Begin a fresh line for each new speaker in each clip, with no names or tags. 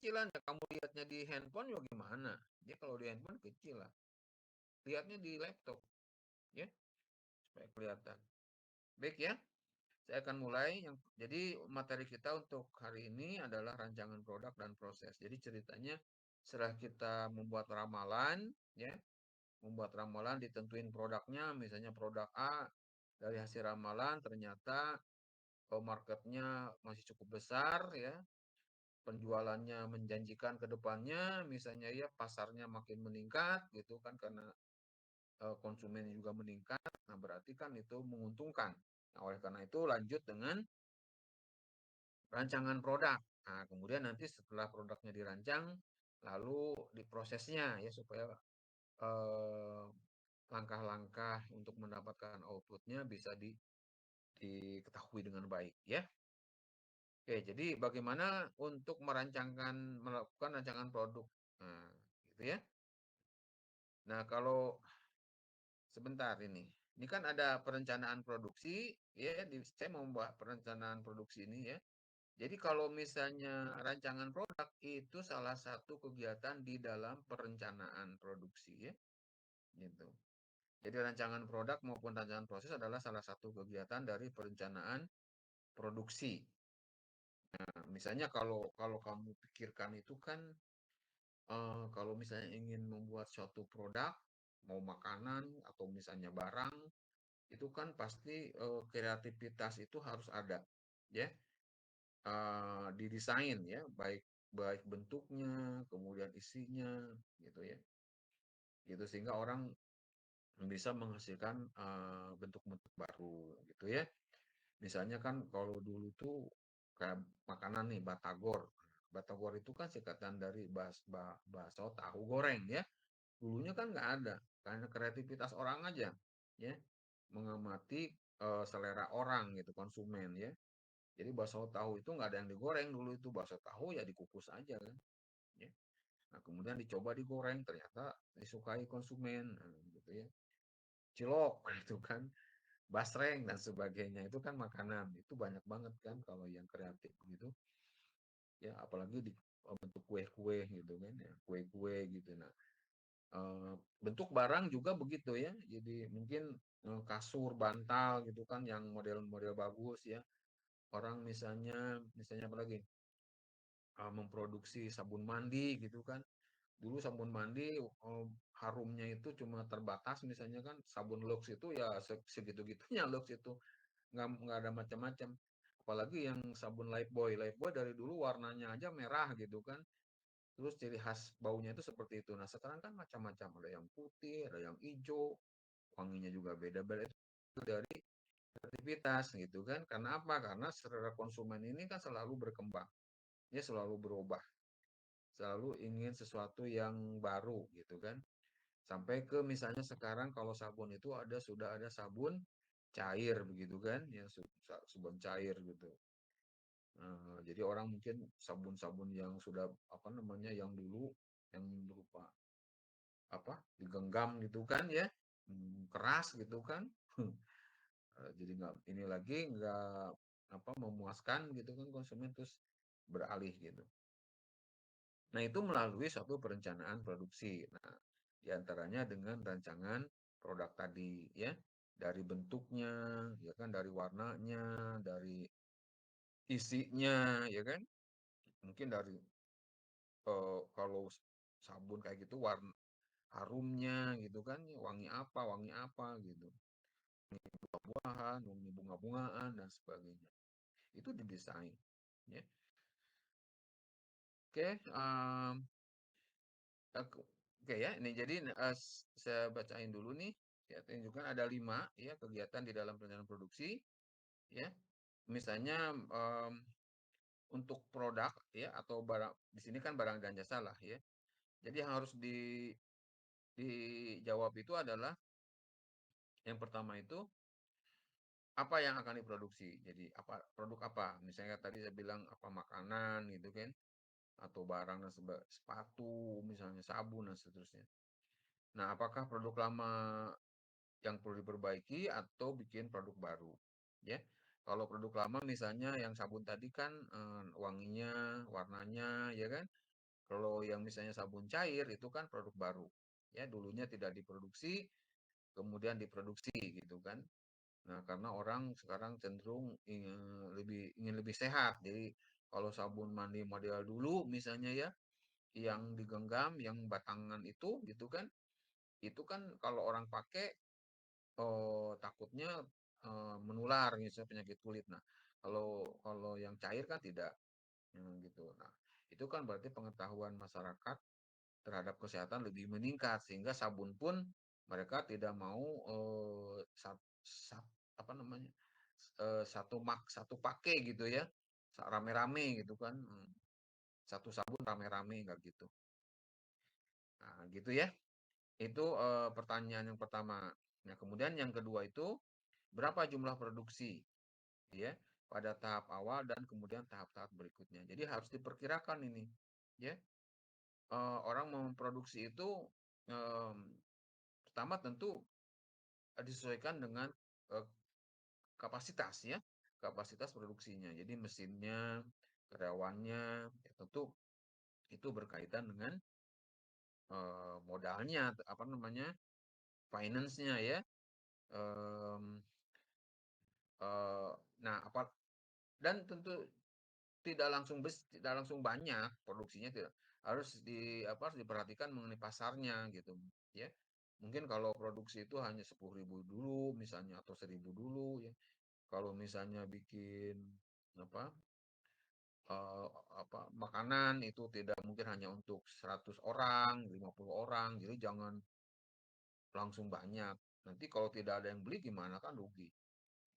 kecil-kecilan ya, kamu lihatnya di handphone juga gimana? Dia kalau di handphone kecil lah. Lihatnya di laptop ya, supaya kelihatan. Baik ya. Saya akan mulai jadi materi kita untuk hari ini adalah rancangan produk dan proses. Jadi ceritanya setelah kita membuat ramalan ya, membuat ramalan ditentuin produknya, misalnya produk A, dari hasil ramalan ternyata marketnya masih cukup besar ya, penjualannya menjanjikan ke depannya, misalnya ya pasarnya makin meningkat gitu kan karena konsumen juga meningkat. Nah, berarti kan itu menguntungkan. Nah, oleh karena itu lanjut dengan rancangan produk. Nah, kemudian nanti setelah produknya dirancang, lalu diprosesnya ya supaya eh, langkah-langkah untuk mendapatkan outputnya bisa diketahui dengan baik ya. Oke, jadi bagaimana untuk melakukan rancangan produk. Nah, gitu ya. Nah, kalau sebentar ini. Ini kan ada perencanaan produksi ya, saya mau membuat perencanaan produksi ini ya. Jadi kalau misalnya rancangan produk itu salah satu kegiatan di dalam perencanaan produksi ya, gitu. Jadi rancangan produk maupun rancangan proses adalah salah satu kegiatan dari perencanaan produksi. Nah, misalnya kalau kalau kamu pikirkan itu kan kalau misalnya ingin membuat suatu produk, mau makanan atau misalnya barang, itu kan pasti kreativitas itu harus ada, ya. Didesain ya, baik baik bentuknya, kemudian isinya, gitu ya. Gitu sehingga orang bisa menghasilkan bentuk-bentuk baru, gitu ya. Misalnya kan kalau dulu tuh kayak makanan nih batagor. Batagor itu kan singkatan dari bakso tahu goreng ya. Dulunya kan nggak ada, karena kreativitas orang aja, ya, mengamati selera orang gitu, konsumen ya. Jadi bakso tahu itu nggak ada yang digoreng dulu itu bakso tahu ya dikukus aja kan, ya. Nah kemudian dicoba digoreng ternyata disukai konsumen, nah, gitu ya. Cilok itu kan, basreng dan sebagainya itu kan makanan itu banyak banget kan kalau yang kreatif gitu, ya apalagi di bentuk kue-kue gitu kan ya, kue-kue gitu. Nah bentuk barang juga begitu ya. Jadi mungkin kasur, bantal gitu kan yang model-model bagus ya. Orang misalnya misalnya apa lagi? Memproduksi sabun mandi gitu kan. Dulu sabun mandi harumnya itu cuma terbatas misalnya kan sabun Lux itu ya segitu-gitunya Lux itu nggak ada macam-macam. Apalagi yang sabun Lifebuoy. Lifebuoy dari dulu warnanya aja merah gitu kan. Terus ciri khas baunya itu seperti itu. Nah, sekarang kan macam-macam. Ada yang putih, ada yang hijau, wanginya juga beda-beda. Itu dari kreativitas gitu kan. Karena apa? Karena selera konsumen ini kan selalu berkembang. Dia selalu berubah. Selalu ingin sesuatu yang baru gitu kan. Sampai ke misalnya sekarang kalau sabun itu sudah ada sabun cair begitu kan. Ya, sabun cair gitu. Jadi orang mungkin sabun-sabun yang sudah apa namanya yang dulu yang berupa apa digenggam gitu kan ya, keras gitu kan. Jadi nggak ini lagi nggak apa memuaskan gitu kan konsumen terus beralih gitu. Nah itu melalui suatu perencanaan produksi. Nah diantaranya dengan rancangan produk tadi ya, dari bentuknya ya kan, dari warnanya, dari isinya ya kan, mungkin dari kalau sabun kayak gitu warna harumnya gitu kan, wangi apa gitu, buah-buahan, wangi bunga-bungaan dan sebagainya. Itu didesain, ya. Oke, oke ya. Ini jadi saya bacain dulu nih. Ya, tunjukkan ada 5 ya kegiatan di dalam perencanaan produksi, ya. Misalnya untuk produk ya atau barang di sini kan barang dan jasa lah ya. Jadi yang harus dijawab itu adalah yang pertama itu apa yang akan diproduksi. Jadi apa produk apa? Misalnya tadi saya bilang apa makanan gitu kan atau barang dan sepatu, misalnya sabun dan seterusnya. Nah, apakah produk lama yang perlu diperbaiki atau bikin produk baru? Ya. Kalau produk lama misalnya yang sabun tadi kan wanginya, warnanya ya kan Kalau yang misalnya sabun cair itu kan produk baru. Ya, dulunya tidak diproduksi, kemudian diproduksi gitu kan. Nah, karena orang sekarang cenderung ingin lebih sehat. Jadi kalau sabun mandi model dulu misalnya ya, yang digenggam, yang batangan itu gitu kan, itu kan kalau orang pakai takutnya menular misalnya penyakit kulit. Nah, kalau kalau yang cair kan tidak. Gitu. Nah, itu kan berarti pengetahuan masyarakat terhadap kesehatan lebih meningkat sehingga sabun pun mereka tidak mau apa namanya satu pakai gitu ya, rame-rame gitu kan. Satu sabun rame-rame nggak gitu. Nah, gitu ya. Itu pertanyaan yang pertama. Nah, kemudian yang kedua itu berapa jumlah produksi ya pada tahap awal dan kemudian tahap-tahap berikutnya. Jadi harus diperkirakan ini ya. Orang memproduksi itu em, pertama tentu disesuaikan dengan eh, kapasitas ya, kapasitas produksinya. Jadi mesinnya, karyawannya, ya tentu itu berkaitan dengan modalnya, apa namanya, finance-nya ya. Em, eh, nah, dan tentu tidak langsung banyak produksinya, tidak harus harus diperhatikan mengenai pasarnya gitu ya. Mungkin kalau produksi itu hanya 10.000 dulu misalnya atau 1.000 dulu ya. Kalau misalnya bikin apa eh, makanan itu tidak mungkin hanya untuk 100 orang, 50 orang, jadi jangan langsung banyak. Nanti kalau tidak ada yang beli gimana, kan rugi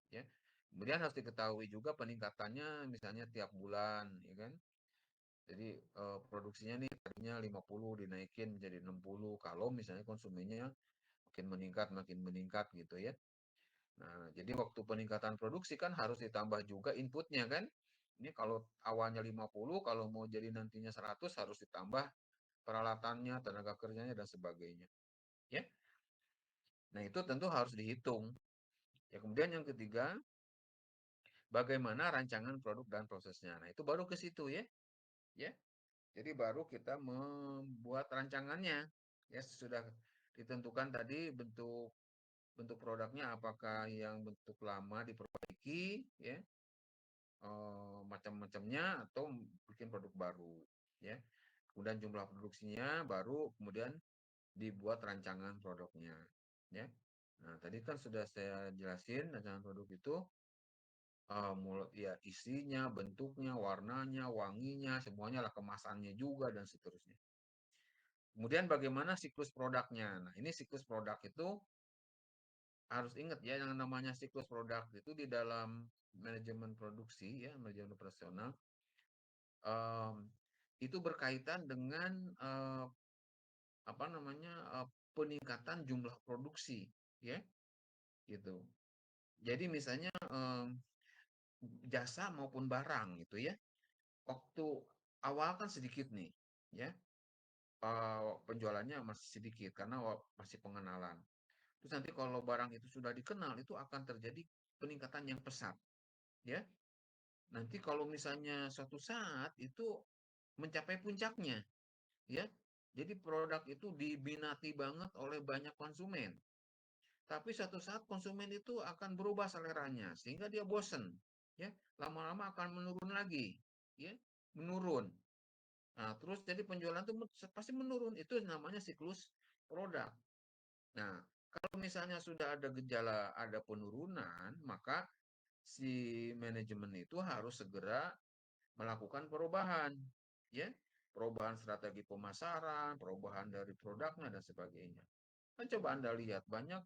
ya. Kemudian harus diketahui juga peningkatannya misalnya tiap bulan ya kan. Jadi produksinya nih tadinya 50 dinaikin menjadi 60 kalau misalnya konsumennya makin meningkat gitu ya. Nah, jadi waktu peningkatan produksi kan harus ditambah juga inputnya kan. Ini kalau awalnya 50, kalau mau jadi nantinya 100 harus ditambah peralatannya, tenaga kerjanya dan sebagainya. Ya. Nah, itu tentu harus dihitung. Ya, kemudian yang ketiga, bagaimana rancangan produk dan prosesnya. Nah, itu baru ke situ ya. Ya. Jadi baru kita membuat rancangannya. Ya, sudah ditentukan tadi bentuk bentuk produknya apakah yang bentuk lama diperbaiki ya, macam-macamnya atau bikin produk baru ya. Kemudian jumlah produksinya baru kemudian dibuat rancangan produknya ya. Nah, tadi kan sudah saya jelasin rancangan produk itu mulai ya isinya, bentuknya, warnanya, wanginya, semuanya lah kemasannya juga dan seterusnya. Kemudian bagaimana siklus produknya? Nah, ini siklus produk itu harus ingat ya yang namanya siklus produk itu di dalam manajemen produksi ya, manajemen operasional um, itu berkaitan dengan apa namanya peningkatan jumlah produksi ya gitu. Jadi misalnya jasa maupun barang gitu ya. Waktu awal kan sedikit nih ya. Penjualannya masih sedikit karena masih pengenalan. Terus nanti kalau barang itu sudah dikenal itu akan terjadi peningkatan yang pesat ya. Nanti kalau misalnya suatu saat itu mencapai puncaknya ya. Jadi produk itu diminati banget oleh banyak konsumen. Tapi suatu saat konsumen itu akan berubah seleranya sehingga dia bosen ya. Lama-lama akan menurun lagi ya, menurun. Nah, terus jadi penjualan itu pasti menurun. Itu namanya siklus produk. Nah, kalau misalnya sudah ada gejala ada penurunan, maka si manajemen itu harus segera melakukan perubahan, ya, perubahan strategi pemasaran, perubahan dari produknya dan sebagainya. Kan coba Anda lihat banyak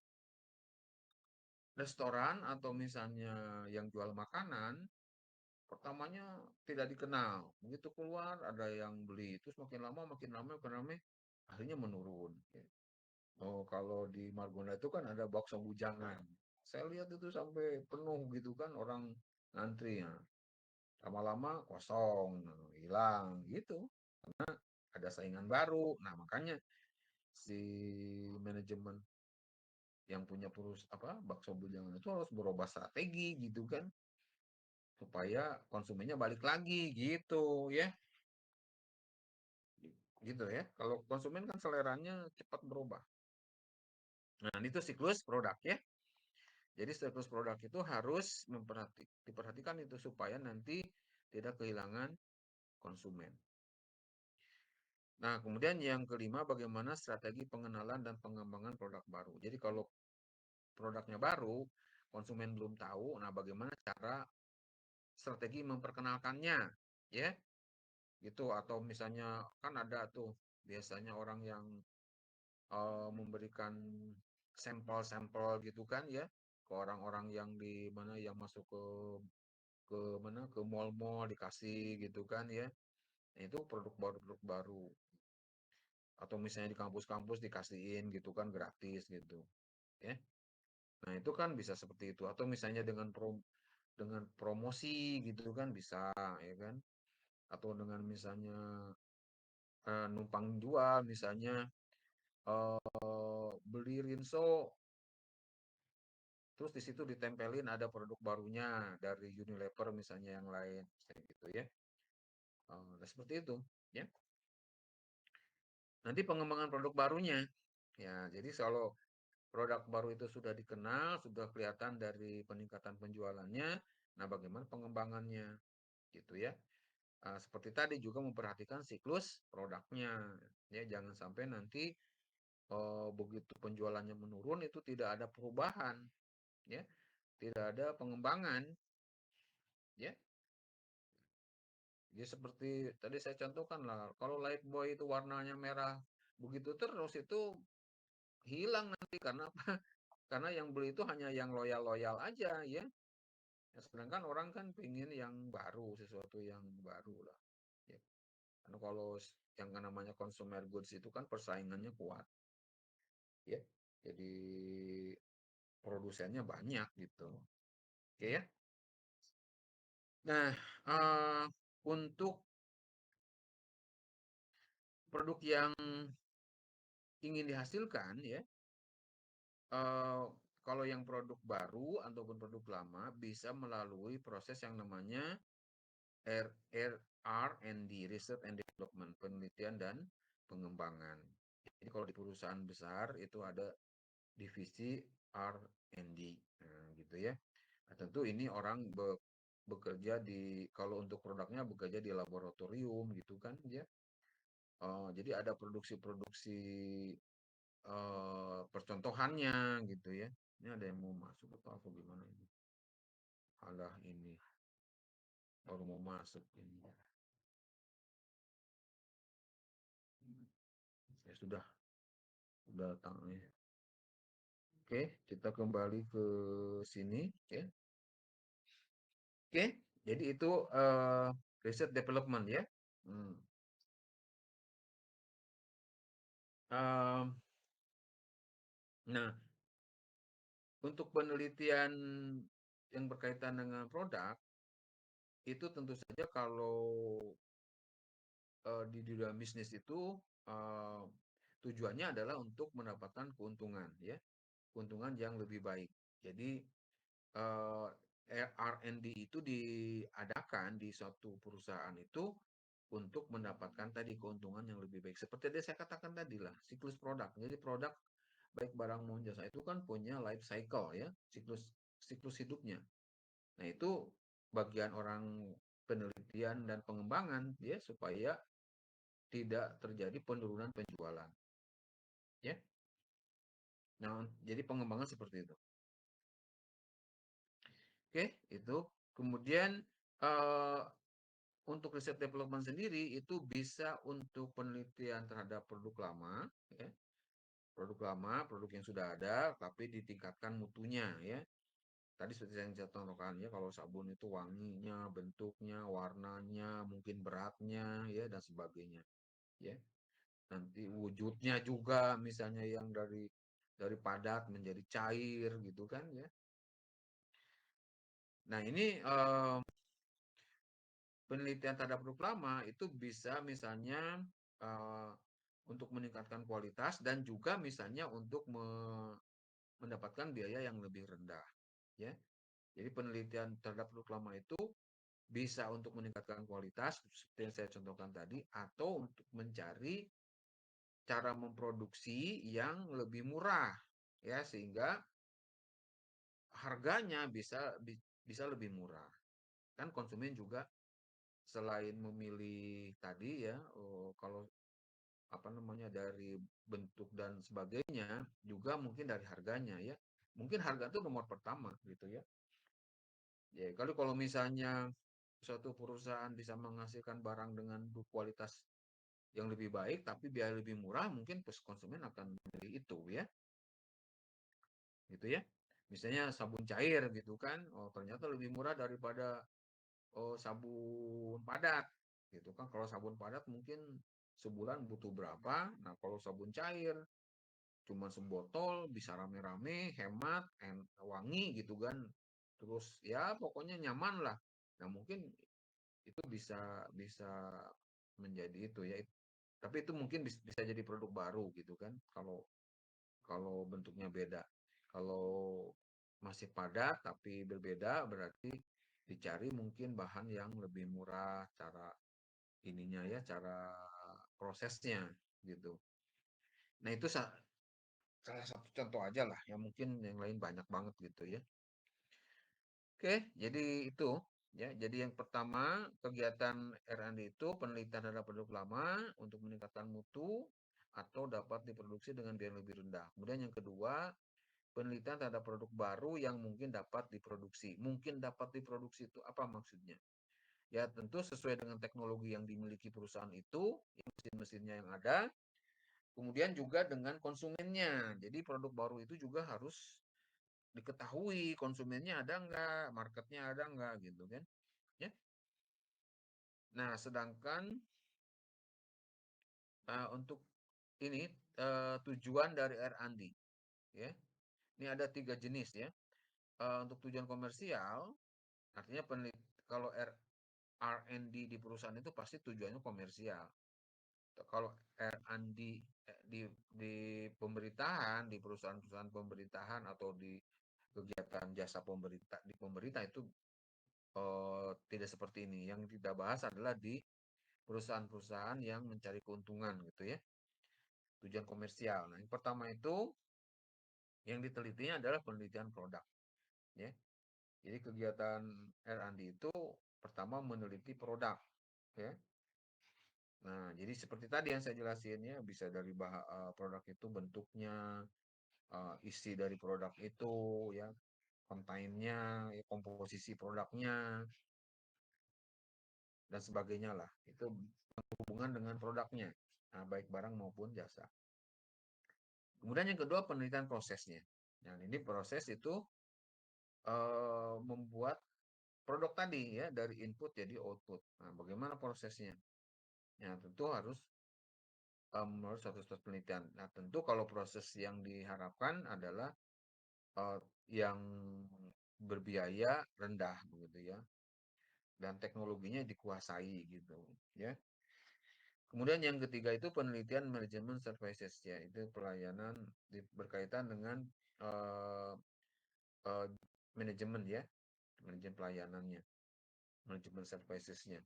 restoran atau misalnya yang jual makanan, pertamanya tidak dikenal. Begitu keluar ada yang beli, terus makin lama, makin ramai, akhirnya menurun. Oh, kalau di Margonda itu kan ada bakso bujangan. Saya lihat itu sampai penuh gitu kan orang ngantri ya. Lama-lama kosong, hilang gitu. Ada saingan baru. Nah, makanya si manajemen yang punya bakso bujangan itu harus berubah strategi gitu kan supaya konsumennya balik lagi gitu ya. gitu ya. Kalau konsumen kan seleranya cepat berubah. Nah, itu siklus produk ya. Jadi siklus produk itu harus diperhatikan itu supaya nanti tidak kehilangan konsumen. Nah, kemudian yang kelima, bagaimana strategi pengenalan dan pengembangan produk baru. Jadi kalau produknya baru, konsumen belum tahu, nah bagaimana cara strategi memperkenalkannya, ya, gitu. Atau misalnya kan ada tuh biasanya orang yang memberikan sampel-sampel gitu kan ya ke orang-orang yang di mana yang masuk ke mana ke mall-mall dikasih gitu kan ya. Nah, itu produk baru atau misalnya di kampus-kampus dikasihin gitu kan gratis gitu ya. Nah, itu kan bisa seperti itu atau misalnya dengan promosi gitu kan bisa ya kan atau dengan misalnya numpang jual misalnya beli rinso terus di situ ditempelin ada produk barunya dari Unilever misalnya yang lain kayak gitu ya. Nah, seperti itu ya. Nanti pengembangan produk barunya ya. Jadi kalau produk baru itu sudah dikenal, sudah kelihatan dari peningkatan penjualannya, nah bagaimana pengembangannya gitu ya. Seperti tadi juga memperhatikan siklus produknya ya, jangan sampai nanti begitu penjualannya menurun itu tidak ada perubahan ya, tidak ada pengembangan ya. Ya seperti tadi saya contohkan lah, kalau Lifebuoy itu warnanya merah begitu terus itu hilang nanti karena apa? Karena yang beli itu hanya yang loyal-loyal aja ya. Ya, sedangkan orang kan pengen yang baru, sesuatu yang baru lah. Ya. Karena kalau yang namanya consumer goods itu kan persaingannya kuat ya. Jadi produsennya banyak gitu. Oke ya. Nah, eh, untuk produk yang ingin dihasilkan ya, eh, kalau yang produk baru ataupun produk lama bisa melalui proses yang namanya R&D, Research and Development, penelitian dan pengembangan. Jadi kalau di perusahaan besar itu ada divisi R&D, nah, gitu ya. Nah, tentu ini orang bekerja di kalau untuk produknya bekerja di laboratorium gitu kan ya. Jadi ada produksi-produksi percontohannya gitu ya. Ini ada yang mau masuk atau gimana ini? Alah ini baru mau masuk ini. Ya sudah datang ya. Oke, kita kembali ke sini ya. Oke, jadi itu riset development ya. Hmm. Em, nah, untuk penelitian yang berkaitan dengan produk itu tentu saja kalau di dalam bisnis itu eh, tujuannya adalah untuk mendapatkan keuntungan ya, keuntungan yang lebih baik. Jadi eh, R&D itu diadakan di suatu perusahaan itu untuk mendapatkan tadi keuntungan yang lebih baik. Seperti yang saya katakan tadi lah, siklus produk. Jadi produk baik barang maupun jasa itu kan punya life cycle ya, siklus siklus hidupnya. Nah, itu bagian orang penelitian dan pengembangan ya supaya tidak terjadi penurunan penjualan ya. Nah, jadi pengembangan seperti itu. Oke, itu. Kemudian eh, untuk riset development sendiri itu bisa untuk penelitian terhadap produk lama ya. Produk lama, produk yang sudah ada tapi ditingkatkan mutunya ya. Tadi seperti yang saya contohkan ya, kalau sabun itu wanginya, bentuknya, warnanya, mungkin beratnya ya dan sebagainya ya. Nanti wujudnya juga misalnya yang dari padat menjadi cair gitu kan ya. Nah, ini penelitian terhadap produk lama itu bisa misalnya eh, untuk meningkatkan kualitas dan juga misalnya untuk mendapatkan biaya yang lebih rendah ya. Jadi penelitian terhadap produk lama itu bisa untuk meningkatkan kualitas seperti yang saya contohkan tadi, atau untuk mencari cara memproduksi yang lebih murah, ya, sehingga harganya bisa lebih murah. Kan konsumen juga selain memilih tadi ya, kalau apa namanya dari bentuk dan sebagainya, juga mungkin dari harganya ya. Mungkin harga itu nomor pertama gitu ya. Ya, kalau misalnya suatu perusahaan bisa menghasilkan barang dengan kualitas yang lebih baik tapi biaya lebih murah, mungkin konsumen akan memilih itu ya. Gitu ya. Misalnya sabun cair gitu kan, oh ternyata lebih murah daripada sabun padat gitu kan. Kalau sabun padat mungkin sebulan butuh berapa, nah kalau sabun cair cuma sebotol bisa rame-rame, hemat, wangi gitu kan, terus ya pokoknya nyaman lah. Nah mungkin itu bisa bisa menjadi itu ya, tapi itu mungkin bisa jadi produk baru gitu kan, kalau kalau bentuknya beda. Kalau masih padat tapi berbeda, berarti dicari mungkin bahan yang lebih murah, cara ininya ya, cara prosesnya gitu. Nah itu salah satu contoh aja lah, yang mungkin yang lain banyak banget gitu ya. Oke, jadi itu ya. Jadi yang pertama, kegiatan R&D itu penelitian terhadap produk lama untuk meningkatkan mutu atau dapat diproduksi dengan biaya lebih rendah. Kemudian yang kedua, penelitian terhadap produk baru yang mungkin dapat diproduksi. Mungkin dapat diproduksi itu apa maksudnya? Ya tentu sesuai dengan teknologi yang dimiliki perusahaan itu, mesin-mesinnya yang ada, kemudian juga dengan konsumennya. Jadi produk baru itu juga harus diketahui konsumennya ada enggak, marketnya ada enggak gitu kan. Ya. Nah, sedangkan untuk ini tujuan dari R&D ya. Ini ada 3 jenis ya. Untuk tujuan komersial artinya kalau R&D di perusahaan itu pasti tujuannya komersial. Kalau R&D di pemerintahan, di perusahaan-perusahaan pemerintahan atau di kegiatan jasa pemerintah di pemerintah itu tidak seperti ini. Yang kita bahas adalah di perusahaan-perusahaan yang mencari keuntungan gitu ya, tujuan komersial. Nah, yang pertama itu yang ditelitinya adalah penelitian produk ya. Jadi kegiatan R&D itu pertama meneliti produk ya. Nah, jadi seperti tadi yang saya jelasin ya, bisa dari produk itu bentuknya, isi dari produk itu ya, kontennya, ya, komposisi produknya dan sebagainya lah. Itu hubungan dengan produknya, nah, baik barang maupun jasa. Kemudian yang kedua penelitian prosesnya. Nah, ini proses itu membuat produk tadi ya, dari input jadi output. Nah, bagaimana prosesnya? Ya, tentu harus satu penelitian. Nah, tentu kalau proses yang diharapkan adalah uh, yang berbiaya rendah begitu ya, dan teknologinya dikuasai gitu ya. Kemudian yang ketiga itu penelitian manajemen services ya, itu pelayanan berkaitan dengan uh, uh, manajemen ya, manajemen pelayanannya, manajemen servicesnya.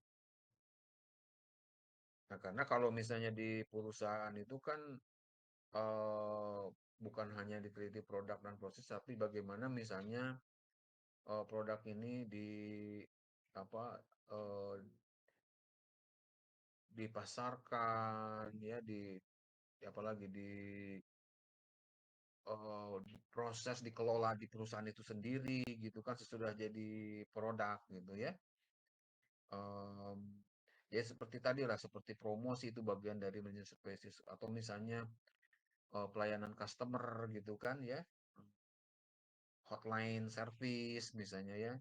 Nah, karena kalau misalnya di perusahaan itu kan uh, bukan hanya diteliti produk dan proses, tapi bagaimana misalnya produk ini apa uh, dipasarkan ya, apalagi proses dikelola di perusahaan itu sendiri gitu kan sesudah jadi produk gitu ya. um, ya seperti tadi lah, seperti promosi itu bagian dari manajemen spesies, atau misalnya pelayanan customer gitu kan ya, hotline service misalnya ya.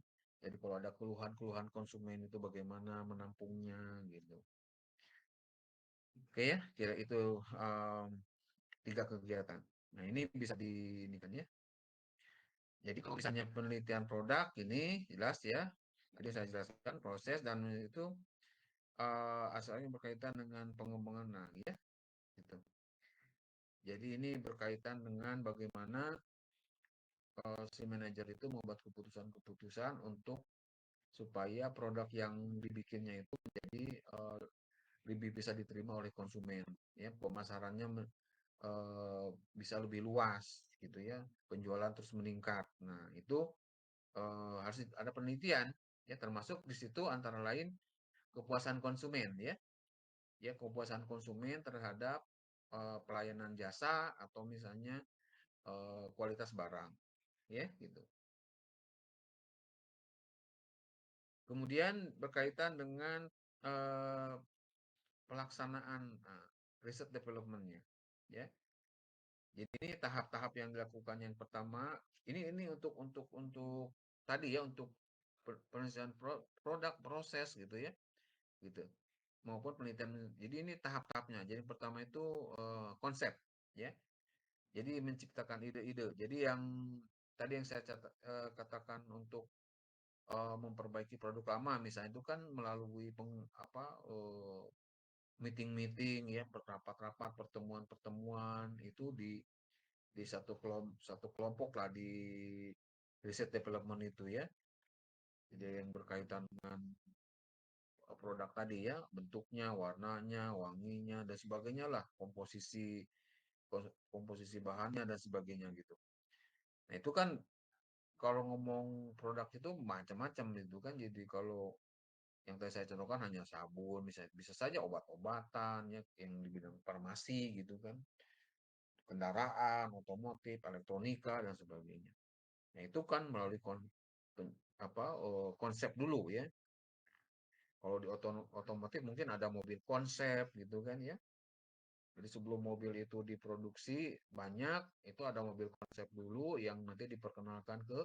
Jadi kalau ada keluhan-keluhan konsumen itu bagaimana menampungnya gitu. Oke ya, kira itu um, 3 kegiatan. Nah, ini bisa ini kan ya. Jadi kalau misalnya penelitian produk ini jelas ya. Tadi saya jelaskan proses, dan itu asalnya berkaitan dengan pengembangan. Nah, ya, gitu. Jadi ini berkaitan dengan bagaimana si manajer itu membuat keputusan-keputusan untuk supaya produk yang dibikinnya itu menjadi lebih bisa diterima oleh konsumen, ya pemasarannya bisa lebih luas gitu ya, penjualan terus meningkat. Nah itu harus ada penelitian ya, termasuk di situ antara lain kepuasan konsumen ya, ya kepuasan konsumen terhadap pelayanan jasa atau misalnya kualitas barang ya gitu. Kemudian berkaitan dengan eh, pelaksanaan riset developmentnya ya. Jadi ini tahap-tahap yang dilakukan yang pertama ini untuk tadi ya untuk penyelesaian produk proses gitu ya gitu maupun penelitian. Jadi ini tahap-tahapnya. Jadi pertama itu konsep ya. Jadi menciptakan ide-ide. Jadi yang tadi yang saya katakan untuk memperbaiki produk lama misalnya itu kan melalui meeting-meeting ya, rapat-rapat, pertemuan-pertemuan itu di satu kelompok lah di riset development itu ya. Jadi yang berkaitan dengan produk tadi ya, bentuknya, warnanya, wanginya dan sebagainya lah, komposisi bahannya dan sebagainya gitu. Nah, itu kan kalau ngomong produk itu macam-macam itu kan. Jadi kalau yang tadi saya contohkan hanya sabun, bisa saja obat-obatan ya yang di bidang farmasi gitu kan, kendaraan, otomotif, elektronika dan sebagainya. Nah, itu kan melalui konsep dulu ya. Kalau di otomotif mungkin ada mobil konsep gitu kan ya. Jadi sebelum mobil itu diproduksi banyak, itu ada mobil konsep dulu yang nanti diperkenalkan ke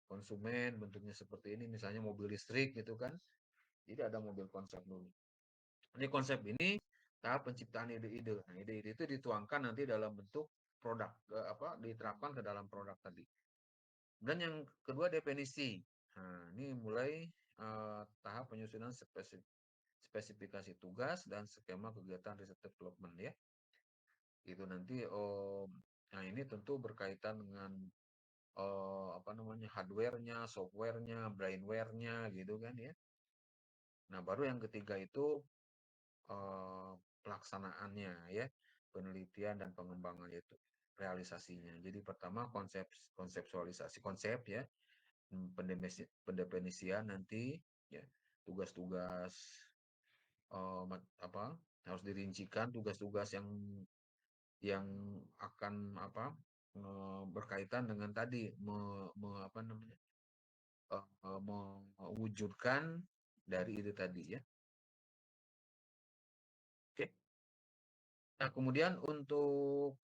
konsumen bentuknya seperti ini, misalnya mobil listrik gitu kan. Jadi ada mobil konsep dulu. Ini konsep ini tahap penciptaan ide-ide. Nah, ide-ide itu dituangkan nanti dalam bentuk produk diterapkan ke dalam produk tadi. Dan yang kedua definisi. Nah, ini mulai tahap penyusunan spesifikasi tugas dan skema kegiatan riset development ya. Itu nanti nah ini tentu berkaitan dengan apa namanya hardware-nya, software-nya, brainware-nya gitu kan ya. Nah, baru yang ketiga itu pelaksanaannya ya, penelitian dan pengembangan itu realisasinya. Jadi pertama konseptualisasi konsep ya, pendefinisian nanti ya, tugas-tugas apa harus dirincikan tugas-tugas yang akan berkaitan dengan tadi apa namanya mewujudkan dari ide tadi ya. Oke. Nah, kemudian untuk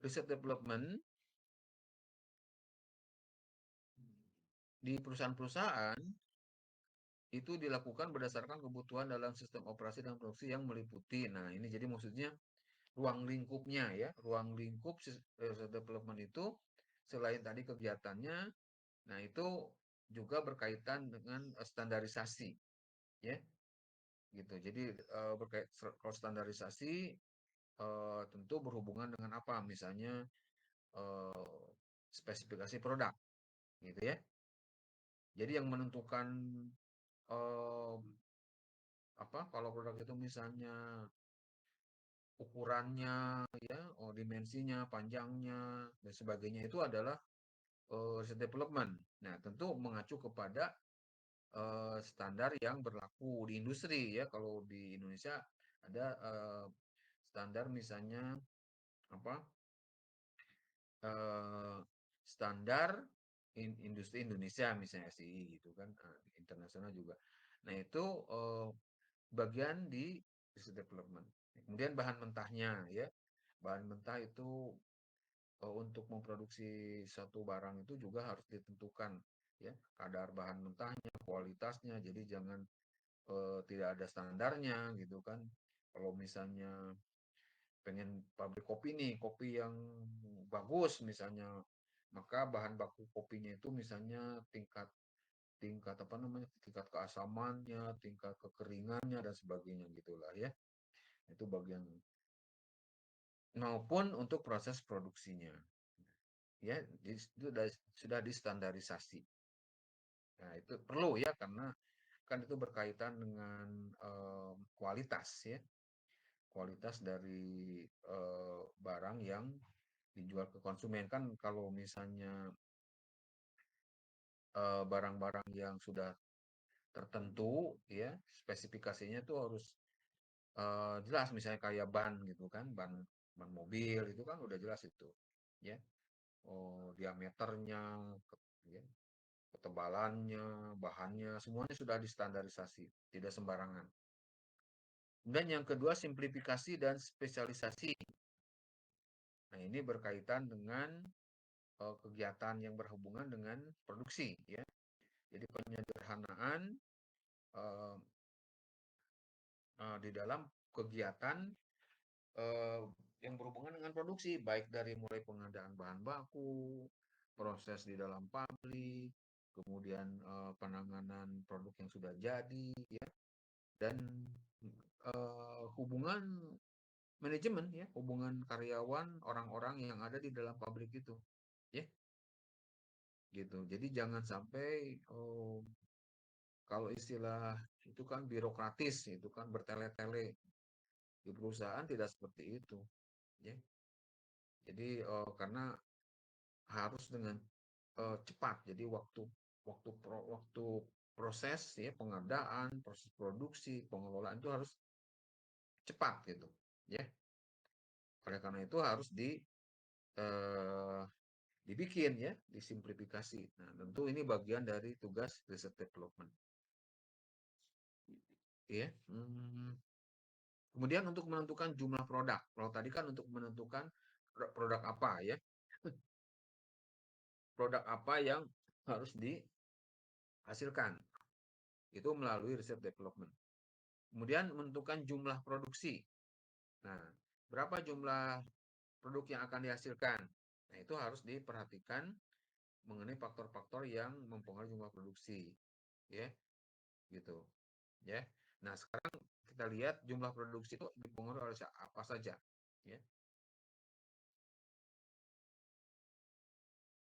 riset development di perusahaan-perusahaan itu dilakukan berdasarkan kebutuhan dalam sistem operasi dan produksi yang meliputi. Nah, ini jadi maksudnya ruang lingkupnya ya, ruang lingkup riset development itu selain tadi kegiatannya, nah itu juga berkaitan dengan standarisasi ya, gitu. Jadi kalau standarisasi tentu berhubungan dengan apa? Misalnya eh, spesifikasi produk, gitu ya. Jadi yang menentukan eh, apa kalau produk itu misalnya ukurannya ya, dimensinya, panjangnya dan sebagainya itu adalah riset development. Nah, tentu mengacu kepada standar yang berlaku di industri ya. Kalau di Indonesia ada standar misalnya apa eh, standar industri Indonesia misalnya SI gitu kan, internasional juga. Nah itu bagian di riset development. Kemudian bahan mentahnya ya, bahan mentah itu untuk memproduksi satu barang itu juga harus ditentukan ya kadar bahan mentahnya, kualitasnya. Jadi jangan tidak ada standarnya gitu kan. Kalau misalnya pengen pabrik kopi nih, kopi yang bagus misalnya, maka bahan baku kopinya itu misalnya tingkat tingkat apa namanya tingkat keasamannya, tingkat kekeringannya dan sebagainya gitulah ya. Itu bagian maupun untuk proses produksinya ya, itu sudah distandarisasi. Nah, itu perlu ya karena kan itu berkaitan dengan kualitas ya, kualitas dari barang yang dijual ke konsumen. Kan kalau misalnya barang-barang yang sudah tertentu ya, spesifikasinya tuh harus jelas, misalnya kayak ban gitu kan, ban ban mobil itu kan udah jelas itu ya. Oh, diameternya, ya, ketebalannya, bahannya, semuanya sudah distandarisasi, tidak sembarangan. Dan yang kedua, simplifikasi dan spesialisasi. Nah, ini berkaitan dengan kegiatan yang berhubungan dengan produksi, ya. Jadi penyederhanaan eh, di dalam kegiatan eh, yang berhubungan dengan produksi, baik dari mulai pengadaan bahan baku, proses di dalam pabrik, kemudian penanganan produk yang sudah jadi, ya, dan hubungan manajemen, ya, hubungan karyawan, orang-orang yang ada di dalam pabrik itu, ya, gitu. Jadi jangan sampai kalau istilah itu kan birokratis, itu kan bertele-tele. Di perusahaan tidak seperti itu, ya. Jadi karena harus dengan cepat. Jadi waktu proses ya pengadaan, proses produksi, pengelolaan itu harus cepat gitu, ya. Oleh karena itu harus eh, dibikin ya, disimplifikasi. Nah, tentu ini bagian dari tugas research development. Ya. Kemudian untuk menentukan jumlah produk. Kalau tadi kan untuk menentukan produk apa ya, produk apa yang harus dihasilkan. Itu melalui research development. Kemudian menentukan jumlah produksi. Nah, berapa jumlah produk yang akan dihasilkan? Nah, itu harus diperhatikan mengenai faktor-faktor yang mempengaruhi jumlah produksi, ya, gitu, ya. Nah, sekarang kita lihat jumlah produksi itu dipengaruhi oleh apa saja, ya.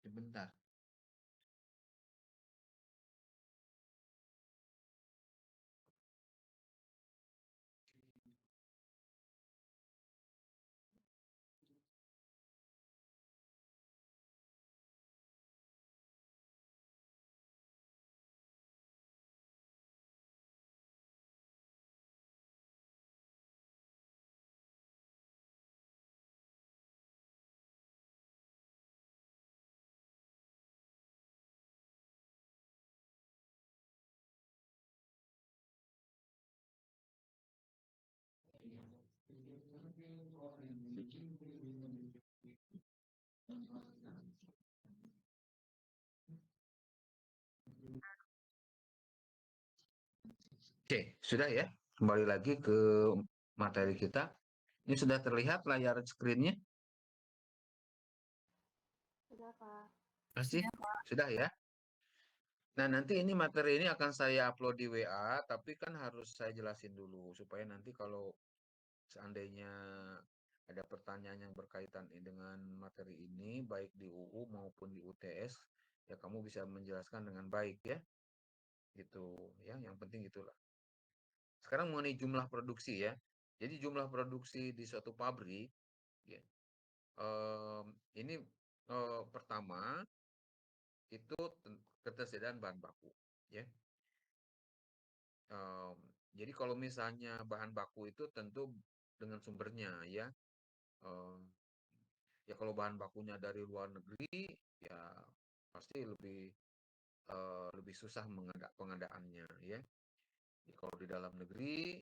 Sebentar. Oke, sudah ya. Kembali lagi ke materi kita. Ini sudah terlihat layar screen-nya?
Sudah, Pak.
Pasti? Sudah ya. Nah, nanti ini materi ini akan saya upload di WA, tapi kan harus saya jelasin dulu supaya nanti kalau seandainya ada pertanyaan yang berkaitan dengan materi ini, baik di UU maupun di UTS, ya kamu bisa menjelaskan dengan baik ya. Gitu ya, yang penting itulah. Sekarang mengenai jumlah produksi ya. Jadi jumlah produksi di suatu pabrik ya. em, ini pertama itu ketersediaan bahan baku ya. Em, jadi kalau misalnya bahan baku itu tentu dengan sumbernya ya. Em, ya kalau bahan bakunya dari luar negeri ya pasti lebih susah pengadaannya ya. Jadi kalau di dalam negeri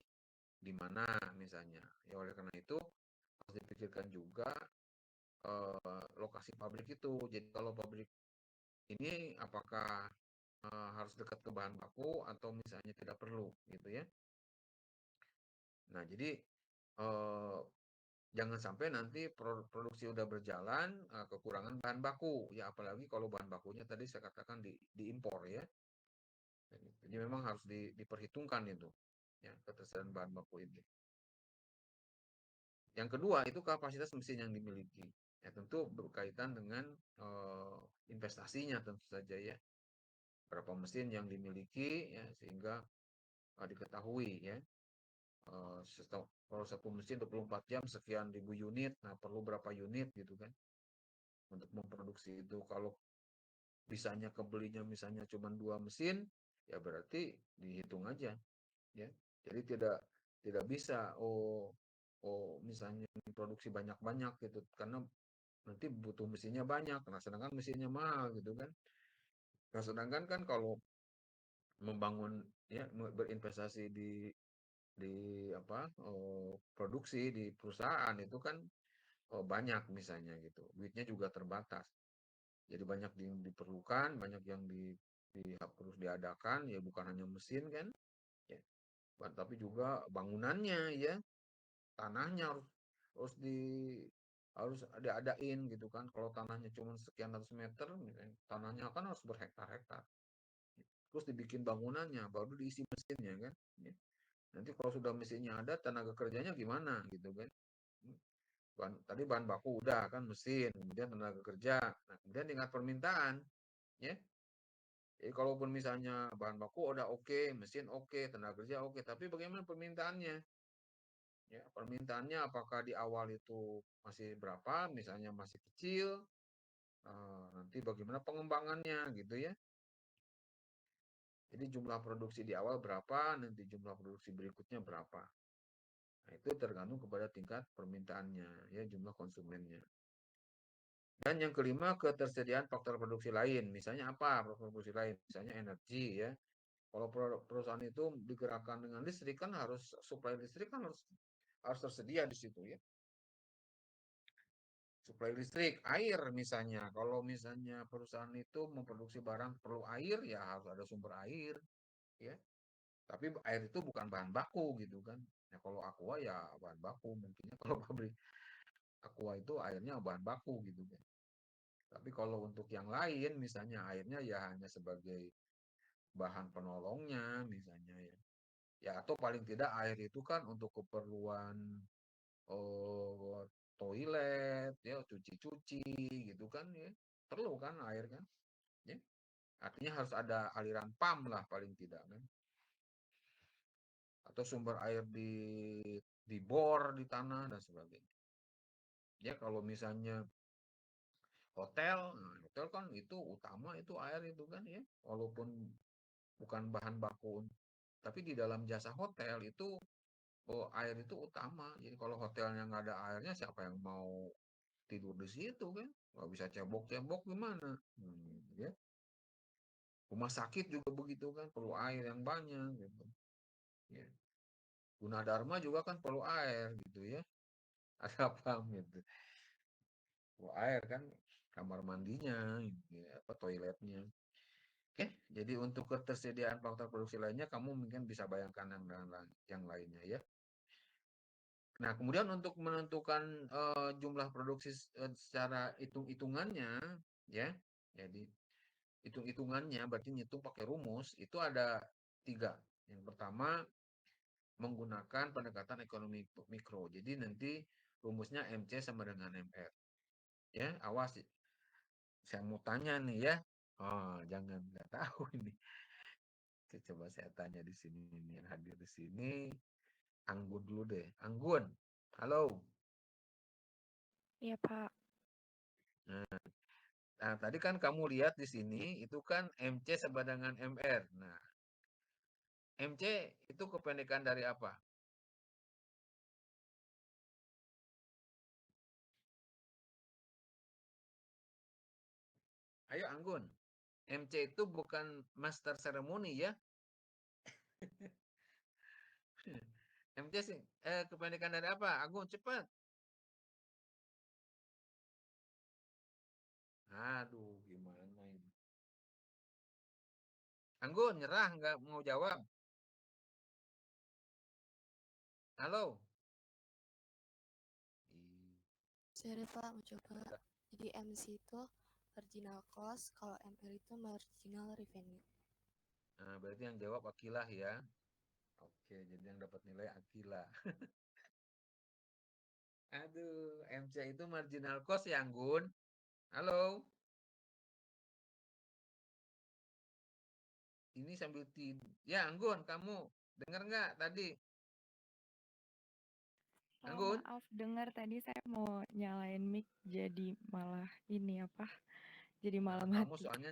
di mana misalnya. Ya oleh karena itu harus dipikirkan juga lokasi pabrik itu. Jadi kalau pabrik ini apakah harus dekat ke bahan baku atau misalnya tidak perlu gitu ya. Nah, jadi eh, jangan sampai nanti produksi udah berjalan kekurangan bahan baku ya, apalagi kalau bahan bakunya tadi saya katakan diimpor ya. Jadi memang harus diperhitungkan itu ya ketersediaan bahan baku itu. Yang kedua itu kapasitas mesin yang dimiliki. Ya tentu berkaitan dengan investasinya tentu saja ya. berapa mesin yang dimiliki ya, sehingga diketahui ya. Kalau satu mesin 24 jam sekian ribu unit, nah perlu berapa unit gitu kan untuk memproduksi itu. Kalau bisanya kebelinya misalnya cuma 2 mesin, ya berarti dihitung aja ya. Jadi tidak bisa misalnya produksi banyak-banyak gitu karena nanti butuh mesinnya banyak. Nah, sedangkan mesinnya mahal gitu kan. Nah, sedangkan kan kalau membangun ya berinvestasi di apa produksi di perusahaan itu kan banyak misalnya gitu. Duitnya juga terbatas. Jadi banyak yang diperlukan, banyak yang harus diadakan ya bukan hanya mesin kan ya, tapi juga bangunannya ya, tanahnya harus di harus diadain gitu kan. Kalau tanahnya cuma sekian ratus meter, tanahnya kan harus berhektar-hektar. Terus dibikin bangunannya, baru diisi mesinnya kan. Ya. Nanti kalau sudah mesinnya ada, tenaga kerjanya gimana gitu kan. Tadi bahan baku udah kan mesin, kemudian tenaga kerja, nah, kemudian tingkat permintaan, ya. Jadi kalaupun misalnya bahan baku udah oke, mesin oke, tenaga kerja oke, tapi bagaimana permintaannya? Ya, permintaannya apakah di awal itu masih berapa, misalnya masih kecil, nanti bagaimana pengembangannya gitu ya. Jadi jumlah produksi di awal berapa, nanti jumlah produksi berikutnya berapa. Nah, itu tergantung kepada tingkat permintaannya, ya jumlah konsumennya. Dan yang kelima, ketersediaan faktor produksi lain. Misalnya apa faktor produksi lain? Misalnya energi ya. Kalau perusahaan itu digerakkan dengan listrik kan harus suplai listrik kan harus tersedia di situ ya. Suplai listrik, air misalnya. Kalau misalnya perusahaan itu memproduksi barang perlu air ya harus ada sumber air ya. Tapi air itu bukan bahan baku gitu kan. Ya kalau aqua ya bahan baku mungkinnya kalau pabrik aqua itu airnya bahan baku gitu kan. Tapi kalau untuk yang lain misalnya airnya ya hanya sebagai bahan penolongnya misalnya ya. Ya atau paling tidak air itu kan untuk keperluan oh, toilet ya cuci-cuci gitu kan ya. Perlu kan air kan ya. Artinya harus ada aliran pam lah paling tidak kan. Atau sumber air di bor di tanah dan sebagainya. Ya kalau misalnya hotel, nah, hotel kan itu utama itu air itu kan ya. Walaupun bukan bahan baku, tapi di dalam jasa hotel itu air itu utama. Jadi kalau hotelnya nggak ada airnya, siapa yang mau tidur di situ kan? Nggak bisa cebok-cebok gimana? Ya. Rumah sakit juga begitu kan, perlu air yang banyak gitu. Ya. Gunadarma juga kan perlu air gitu ya. Ada apa gitu? Perlu air kan, kamar mandinya, gitu, ya, apa toiletnya. Oke, jadi untuk ketersediaan faktor produksi lainnya, kamu mungkin bisa bayangkan yang lainnya ya. Nah, kemudian untuk menentukan jumlah produksi secara hitung-hitungannya, ya, jadi hitung-hitungannya berarti ngitung pakai rumus itu ada 3. Yang pertama menggunakan pendekatan ekonomi mikro. Jadi nanti rumusnya MC sama dengan MR. Ya, awas. Saya mau tanya nih ya. Oh, jangan nggak tahu ini. Coba saya tanya di sini nih yang hadir di sini. Anggun dulu deh. Anggun, halo.
Iya, Pak.
Nah, nah, tadi kan kamu lihat di sini itu kan MC sama dengan MR. Nah, MC itu kependekan dari apa? Ayo Anggun. MC itu bukan master ceremony ya. MC sih kependekan dari apa? Anggun cepat. Aduh, gimana ini? Anggun nyerah nggak mau jawab. Halo. Ih,
Sorry, Pak, mau coba.
udah.
Jadi MC itu marginal cost, kalau MR itu marginal revenue.
Nah, berarti yang jawab Akilah ya. Oke, jadi yang dapat nilai Akilah. Aduh, MC itu marginal cost ya, Anggun. Halo. ini sambil tidur. Ya, Anggun, kamu dengar nggak tadi?
Oh,
Anggun?
maaf, dengar tadi saya mau nyalain mic jadi malah ini apa? Jadi
Nah,
malah
kamu
mati.
soalnya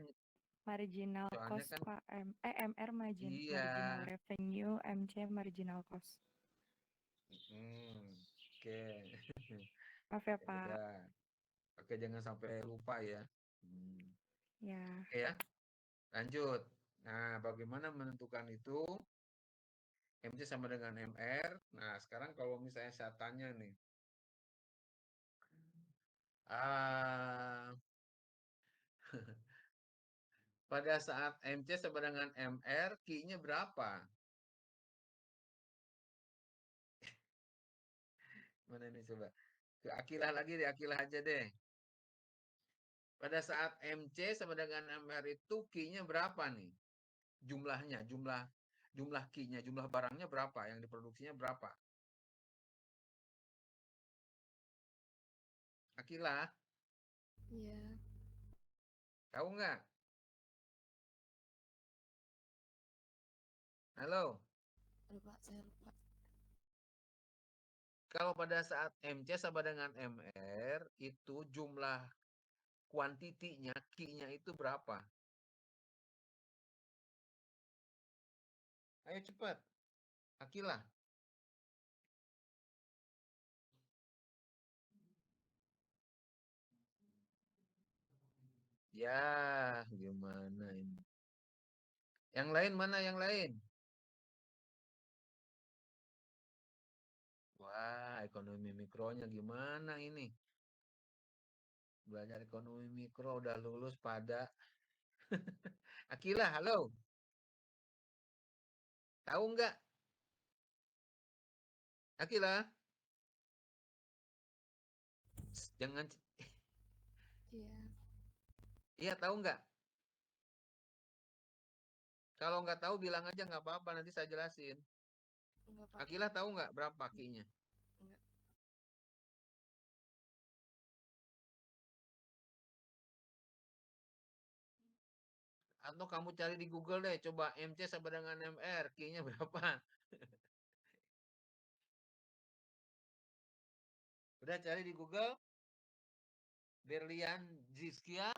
Marginal
soalnya
cost
kan
Pak MR
iya.
marginal revenue MC marginal cost.
Oke.
Maaf ya
Ya
Pak.
udah. Oke, jangan sampai lupa ya.
Ya,
Oke ya, lanjut. Nah, bagaimana menentukan itu? MC sama dengan MR. Nah, sekarang kalau misalnya saya tanya nih, ah, pada saat MC sama dengan MR, Q-nya berapa? Mana ini coba? Ke Akilah lagi deh, Akilah aja deh. Pada saat MC sama dengan MR itu Q-nya berapa nih? Jumlahnya, jumlah Q-nya, jumlah barangnya berapa? Yang diproduksinya berapa? Akilah,
Iya.
tahu nggak? Halo?
Aduh Pak, saya lupa.
Kalau pada saat MC sama dengan MR, itu jumlah kuantitinya, Q-nya itu berapa? Ayo cepat, Akilah. Ya, gimana ini? Yang lain mana yang lain? Wah, ekonomi mikronya gimana ini? Belajar ekonomi mikro udah lulus pada Akilah, halo. Tahu nggak? Akilah, jangan.
Iya.
Iya, tahu nggak? Kalau nggak tahu bilang aja nggak apa-apa, nanti saya jelasin.
Enggak Pak.
Akilah tahu nggak berapa Q-nya?
Enggak.
Atau kamu cari di Google deh, coba MC sama dengan MR, Q-nya berapa? Udah cari di Google, Berlian Ziskia.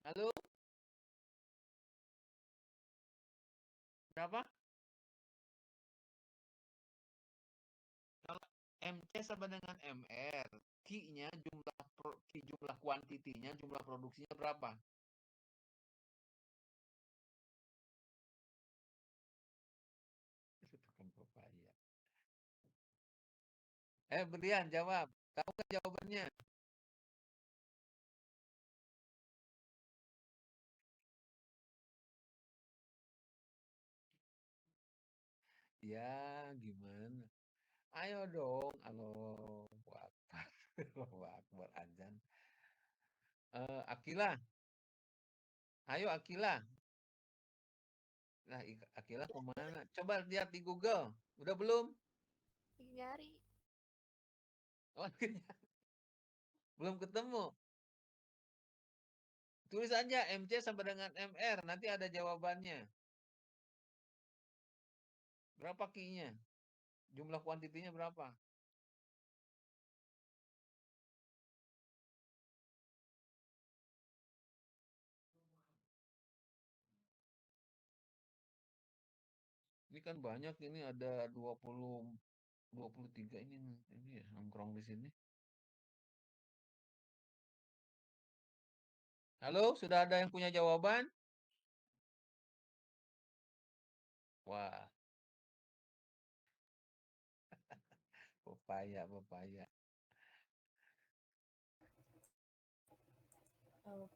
Halo, berapa? Kalau MC sama dengan MR, Q-nya jumlah kuantitinya, jumlah produksinya berapa? Itu kan papaya. Berlian jawab. Tahu nggak jawabannya? Ya, gimana? Ayo dong. Allahu Akbar. Allahu Akbar azan. Akilah. Ayo Akilah. Nah, Akilah kemana? Coba lihat di Google. Udah belum?
Lagi nyari.
Oh, belum ketemu. Tulis aja MC sama dengan MR. Nanti ada jawabannya. Berapa Q-nya? Jumlah kuantitinya berapa? Ini kan banyak, ini ada 23 ini ya nongkrong di sini. Halo, sudah ada yang punya jawaban? Wah, pepaya, pepaya.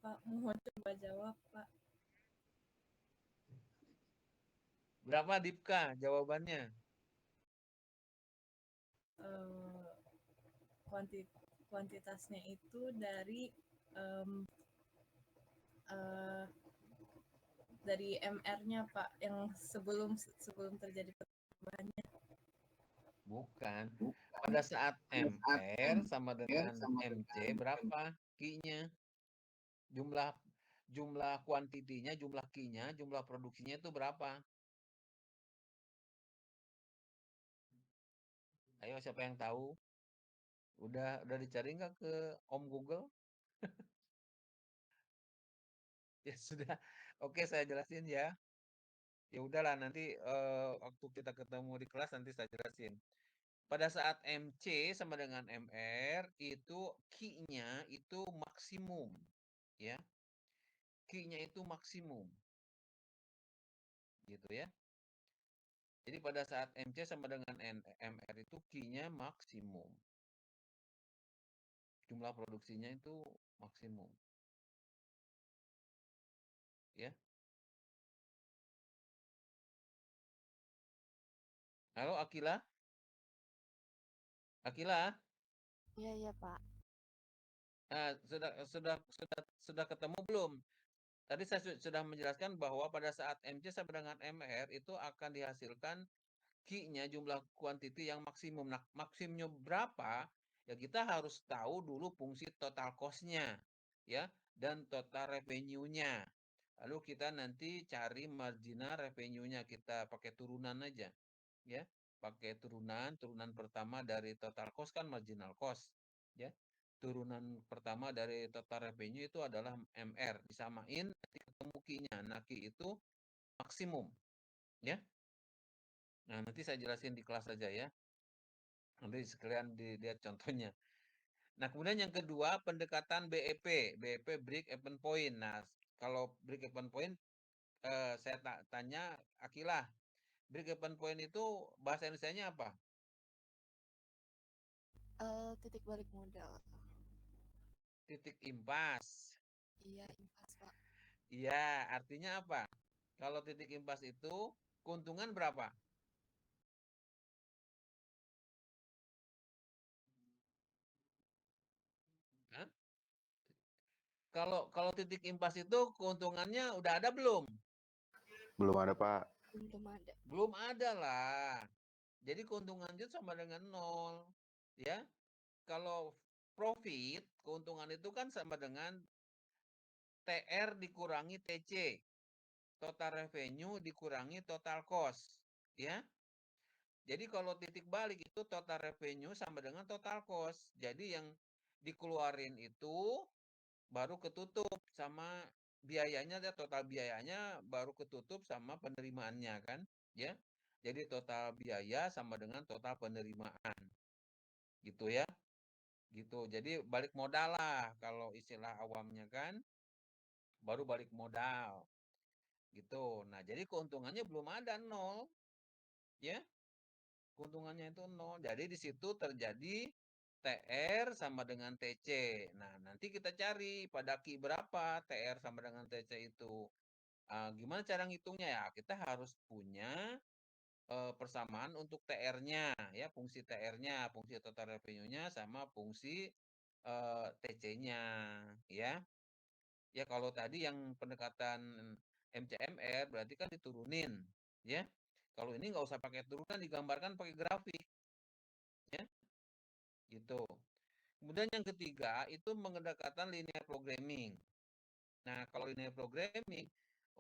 Pak, mau coba jawab, Pak.
Berapa Dipka jawabannya?
Eh, kuantitasnya itu eh, dari MR-nya, Pak, yang sebelum terjadi perubahannya.
Bukan. Pada saat MR sama dengan MC berapa Q-nya? Jumlah jumlah kuantitinya, jumlah Q-nya, jumlah produksinya itu berapa? Ayo siapa yang tahu? Udah dicari nggak ke Om Google? Ya sudah. Oke, saya jelasin ya. Ya udahlah nanti waktu kita ketemu di kelas nanti saya jelasin. Pada saat MC sama dengan MR itu Q-nya itu maksimum, ya. Q-nya itu maksimum. Gitu ya. Jadi pada saat MC sama dengan MR itu Q-nya maksimum. Jumlah produksinya itu maksimum. Ya. Halo Akila? Akila?
Iya, iya, Pak.
Nah, sudah ketemu belum? Tadi saya sudah menjelaskan bahwa pada saat MC sama dengan MR itu akan dihasilkan Q-nya jumlah kuantiti yang maksimum. Nah, maksimumnya berapa? Ya kita harus tahu dulu fungsi total cost-nya, ya, dan total revenue-nya. Lalu kita nanti cari marginal revenue-nya, kita pakai turunan aja, ya. Pakai turunan pertama dari total cost kan marginal cost, ya. Turunan pertama dari total revenue itu adalah MR, disamain nanti ketemu Q-nya. Nah, Q itu maksimum, ya. Nah, nanti saya jelasin di kelas saja ya. Nanti sekalian dilihat contohnya. Nah, kemudian yang kedua, pendekatan BEP. BEP Break Even Point. Nah, kalau Break Even Point, saya tanya Akilah, Break Even Point itu bahasa Indonesianya apa?
Titik balik modal.
Titik impas.
Iya, impas, Pak.
Iya, artinya apa? Kalau titik impas itu, keuntungan berapa? Hah? Kalau titik impas itu keuntungannya udah ada belum?
Belum ada, Pak.
Belum ada.
Belum ada lah. Jadi keuntungan itu sama dengan nol. Ya, kalau profit, keuntungan itu kan sama dengan TR dikurangi TC. Total revenue dikurangi total cost. Ya, jadi kalau titik balik itu total revenue sama dengan total cost. Jadi yang dikeluarin itu baru ketutup sama biayanya, total biayanya baru ketutup sama penerimaannya kan. Ya, jadi total biaya sama dengan total penerimaan. Gitu ya. Gitu. Jadi balik modal lah kalau istilah awamnya kan, baru balik modal. Gitu. Nah, jadi keuntungannya belum ada nol, ya. Keuntungannya itu nol. Jadi di situ terjadi TR sama dengan TC. Nah, nanti kita cari pada Q berapa TR sama dengan TC itu. Gimana cara ngitungnya ya? Kita harus punya persamaan untuk TR-nya, ya, fungsi TR-nya, fungsi total revenue-nya sama fungsi TC-nya, ya. Ya kalau tadi yang pendekatan MCMR berarti kan diturunin, ya. Kalau ini nggak usah pakai turunan, digambarkan pakai grafik, ya, gitu. Kemudian yang ketiga itu pendekatan linear programming. Nah kalau linear programming,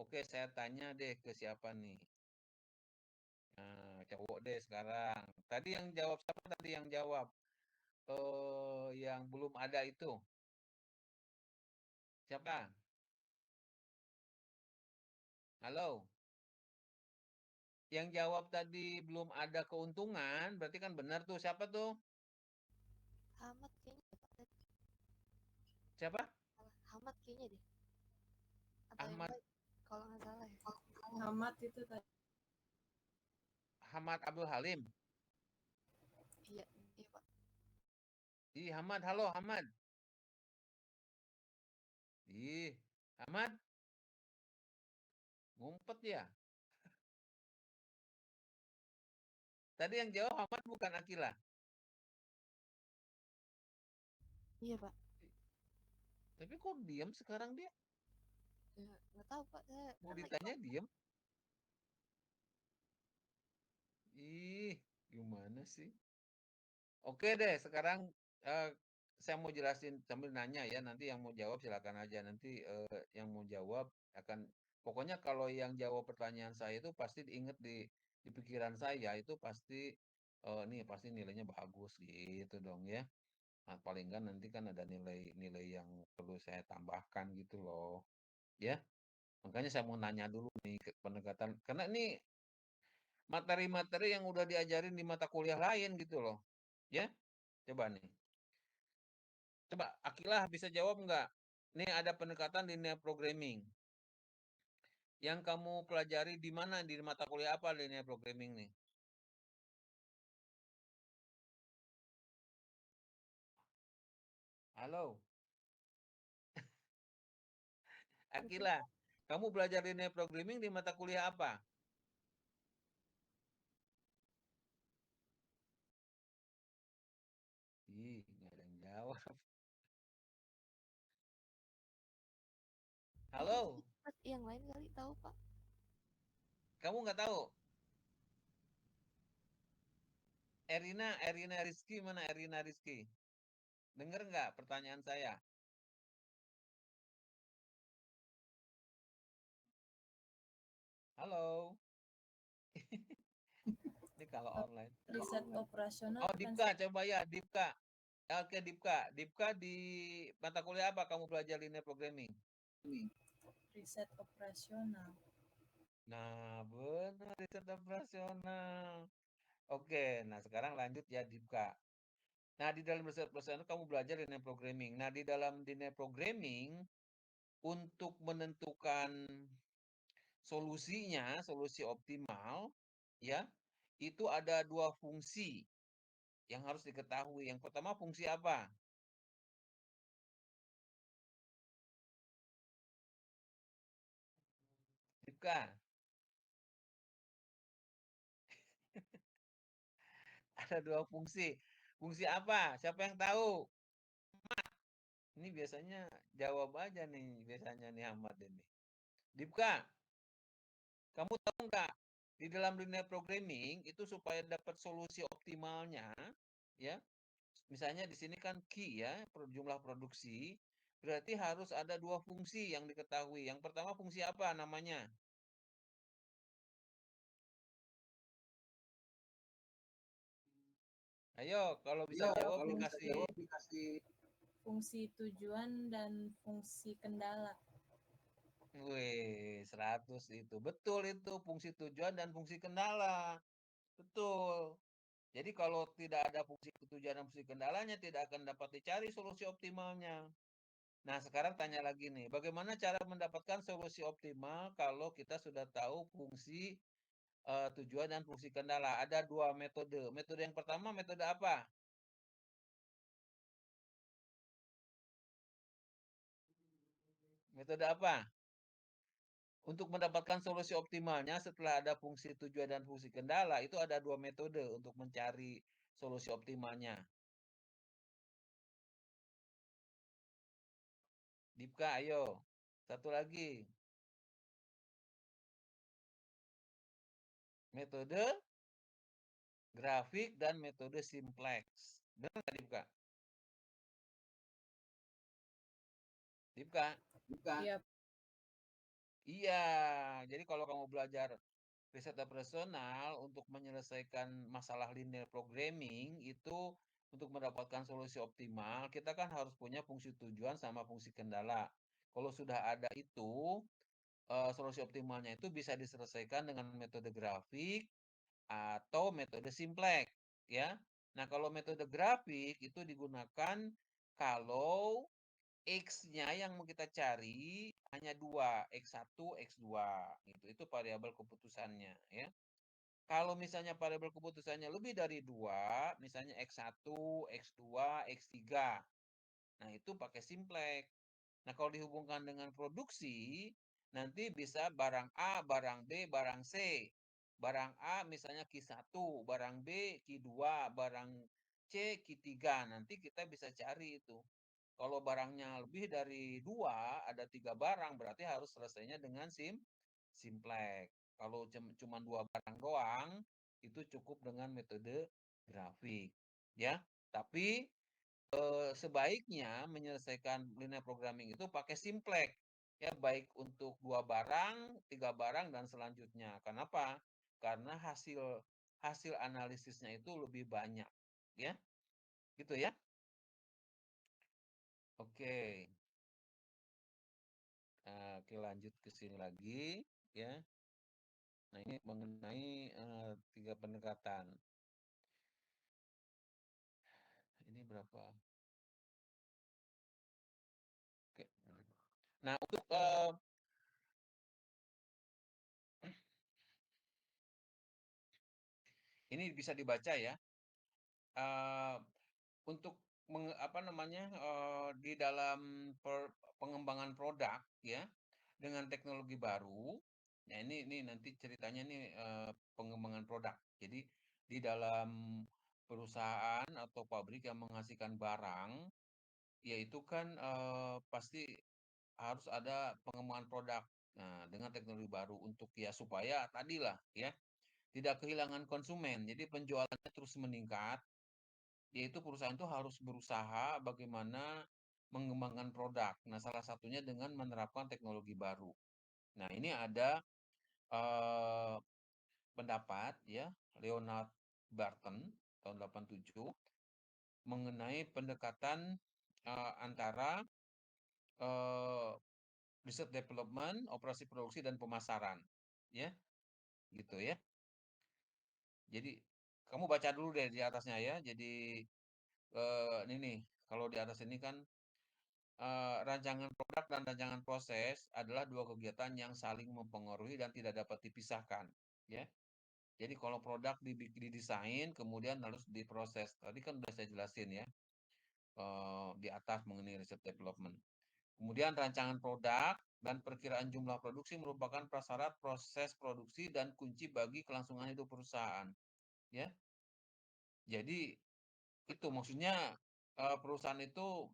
oke saya tanya deh ke siapa nih? Nah, cowok deh sekarang. Tadi yang jawab siapa tadi yang jawab? Yang belum ada itu. Siapa? Halo? Yang jawab tadi belum ada keuntungan, berarti kan benar tuh. Siapa tuh?
Ahmad kayaknya, Pak.
Siapa?
Ahmad kayaknya deh. Atau yang
Ahmad
lain, kalau nggak salah ya.
Ahmad itu tadi.
Ahmad Abdul Halim.
Iya, iya, Pak.
Ih, Ahmad, halo Ahmad. Ih, Ahmad, ngumpet ya. Tadi yang jawab Ahmad bukan Akila.
Iya, Pak.
Tapi kok diam sekarang dia?
Ya, nggak tahu, Pak. Saya
Mau
kan lagi
ditanya diam? Ih, gimana sih? Oke deh, sekarang saya mau jelasin sambil nanya ya. Nanti yang mau jawab silakan aja. Nanti yang mau jawab akan, pokoknya kalau yang jawab pertanyaan saya itu pasti diinget di pikiran saya itu pasti nih pasti nilainya bagus gitu dong ya. Nah, paling kan nanti kan ada nilai-nilai yang perlu saya tambahkan gitu loh. Ya, makanya saya mau nanya dulu nih ke pendekatan karena ini materi-materi yang udah diajarin di mata kuliah lain gitu loh. Ya, coba nih. Coba Akilah bisa jawab nggak? Nih ada pendekatan linear programming. Yang kamu pelajari di mana? Di mata kuliah apa linear programming nih? Halo, Akilah. Kamu belajar linear programming di mata kuliah apa? Ih, nggak ada yang jawab. Halo,
Yang lain kali tahu, Pak.
kamu nggak tahu? Erina Rizky mana Erina Rizky? Dengar nggak pertanyaan saya? Halo, ini kalau online.
Riset operasional
Oh,
kan
Dipka, coba ya, Dipka. Oke, Dipka. Dipka di mata kuliah apa kamu belajar linear programming?
riset operasional.
Nah, benar riset operasional. Oke, nah sekarang lanjut ya Dipka. Nah, di dalam riset operasional kamu belajar linear programming. Nah, di dalam linear programming untuk menentukan solusinya, solusi optimal, ya, itu ada dua fungsi yang harus diketahui. Yang pertama fungsi apa? Dipka, ada dua fungsi. Fungsi apa? Siapa yang tahu? Ini biasanya jawab aja nih, biasanya nih Ahmad ini. Dipka, kamu tahu nggak? Di dalam linear programming itu supaya dapat solusi optimalnya, ya. Misalnya di sini kan key ya, jumlah produksi, berarti harus ada dua fungsi yang diketahui. Yang pertama fungsi apa namanya? Ayo, kalau bisa jawab dikasih.
Fungsi tujuan dan fungsi kendala.
Wih, 100 itu. Betul itu, fungsi tujuan dan fungsi kendala. Betul. Jadi kalau tidak ada fungsi tujuan dan fungsi kendalanya, tidak akan dapat dicari solusi optimalnya. Nah, sekarang tanya lagi nih, bagaimana cara mendapatkan solusi optimal kalau kita sudah tahu fungsi tujuan dan fungsi kendala? Ada dua metode. Metode yang pertama, metode apa? Metode apa? Untuk mendapatkan solusi optimalnya setelah ada fungsi tujuan dan fungsi kendala, itu ada dua metode untuk mencari solusi optimalnya. Dipka, ayo. Satu lagi. Metode grafik dan metode simplex. Benar nggak, Dipka? Dipka?
Iya,
Iya. Jadi kalau kamu belajar riset operasional untuk menyelesaikan masalah linear programming itu untuk mendapatkan solusi optimal, kita kan harus punya fungsi tujuan sama fungsi kendala. Kalau sudah ada itu, solusi optimalnya itu bisa diselesaikan dengan metode grafik atau metode simplex, ya. Nah, kalau metode grafik itu digunakan kalau X-nya yang mau kita cari hanya dua, X1, X2, gitu. Itu variabel keputusannya, ya. Kalau misalnya variabel keputusannya lebih dari dua, misalnya X1, X2, X3, nah itu pakai simplex. Nah, kalau dihubungkan dengan produksi, nanti bisa barang A, barang B, barang C. Barang A misalnya Q1, barang B Q2, barang C Q3. Nanti kita bisa cari itu. Kalau barangnya lebih dari dua, ada 3 barang, berarti harus selesainya dengan simplex. Kalau cuma 2 barang doang, itu cukup dengan metode grafik, ya. Tapi sebaiknya menyelesaikan linear programming itu pakai simplex, ya, baik untuk 2 barang, 3 barang, dan selanjutnya. Kenapa? Karena hasil analisisnya itu lebih banyak, ya, gitu ya. Oke. Oke, lanjut ke sini lagi, ya. Nah, ini mengenai 3 pendekatan. Ini berapa? Oke. Nah, untuk ini bisa dibaca ya. Untuk di dalam pengembangan produk, ya, dengan teknologi baru. Nah, ini nanti ceritanya nih pengembangan produk. Jadi di dalam perusahaan atau pabrik yang menghasilkan barang, yaitu kan pasti harus ada pengembangan produk. Nah, dengan teknologi baru untuk ya supaya tadilah ya tidak kehilangan konsumen. Jadi penjualannya terus meningkat, yaitu perusahaan itu harus berusaha bagaimana mengembangkan produk. Nah, salah satunya dengan menerapkan teknologi baru. Nah, ini ada pendapat ya Leonard Barton tahun 87 mengenai pendekatan antara research development, operasi produksi, dan pemasaran, ya, gitu ya. Jadi kamu baca dulu deh di atasnya ya. Jadi ini nih, kalau di atas ini kan rancangan produk dan rancangan proses adalah 2 kegiatan yang saling mempengaruhi dan tidak dapat dipisahkan, ya. Jadi kalau produk didesain, kemudian harus diproses. Tadi kan udah saya jelasin ya, di atas mengenai research development. Kemudian rancangan produk dan perkiraan jumlah produksi merupakan prasyarat proses produksi dan kunci bagi kelangsungan hidup perusahaan, ya. Jadi itu maksudnya perusahaan itu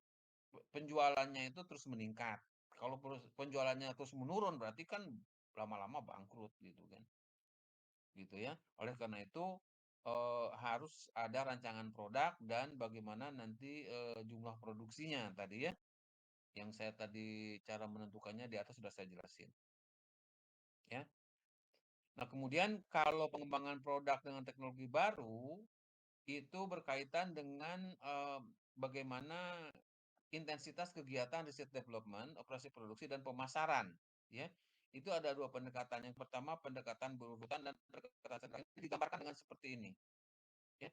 penjualannya itu terus meningkat. Kalau penjualannya terus menurun berarti kan lama-lama bangkrut gitu kan. Gitu ya. Oleh karena itu harus ada rancangan produk dan bagaimana nanti jumlah produksinya tadi ya. Yang saya tadi cara menentukannya di atas sudah saya jelasin. Ya. Nah, kemudian kalau pengembangan produk dengan teknologi baru itu berkaitan dengan bagaimana intensitas kegiatan riset development, operasi produksi, dan pemasaran, ya. Itu ada 2 pendekatan. Yang pertama pendekatan berurutan dan pendekatan digambarkan dengan seperti ini, ya.